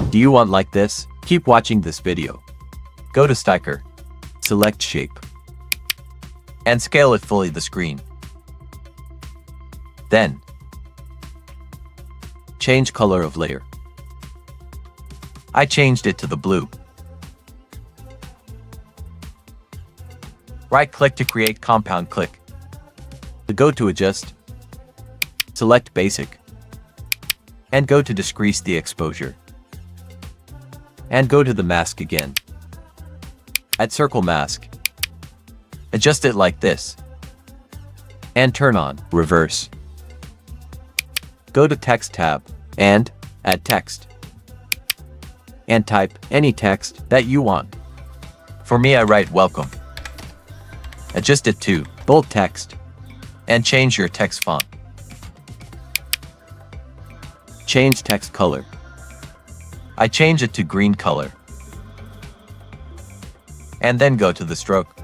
Do you want like this? Keep watching this video. Go to Sticker, select Shape, and scale it fully the screen. Then, change color of layer. I changed it to the blue. Right-click to create compound click. Go to Adjust, select Basic, and go to Decrease the exposure. And go to the mask again. Add circle mask. Adjust it like this. And turn on reverse. Go to Text tab and add text. And type any text that you want. For me, I write welcome. Adjust it to bold text and change your text font. Change text color. I change it to green color. And then go to the stroke.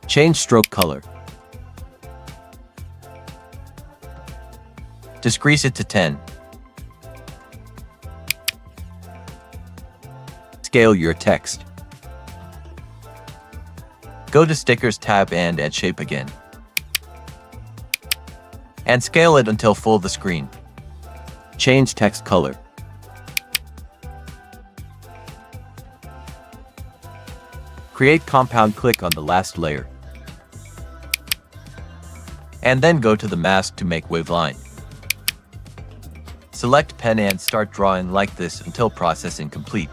Change stroke color. Decrease it to 10. Scale your text. Go to Stickers tab and add shape again. And scale it until full the screen. Change text color. Create compound click on the last layer. And then go to the mask to make wave line. Select pen and start drawing like this until processing complete.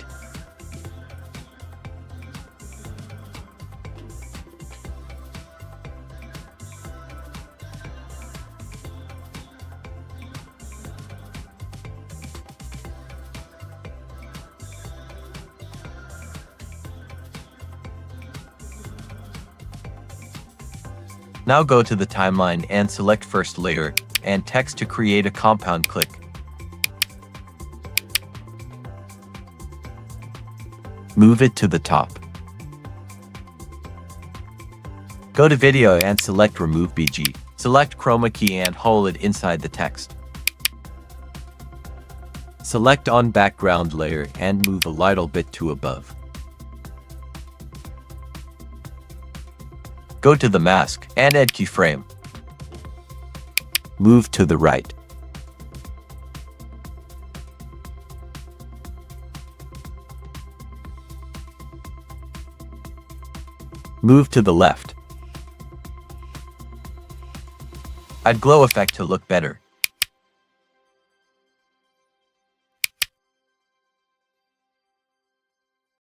Now go to the timeline and select first layer and text to create a compound click. Move it to the top. Go to video and select remove BG. Select chroma key and hold it inside the text. Select on background layer and move a little bit to above. Go to the mask and add keyframe. Move to the right. Move to the left. Add glow effect to look better.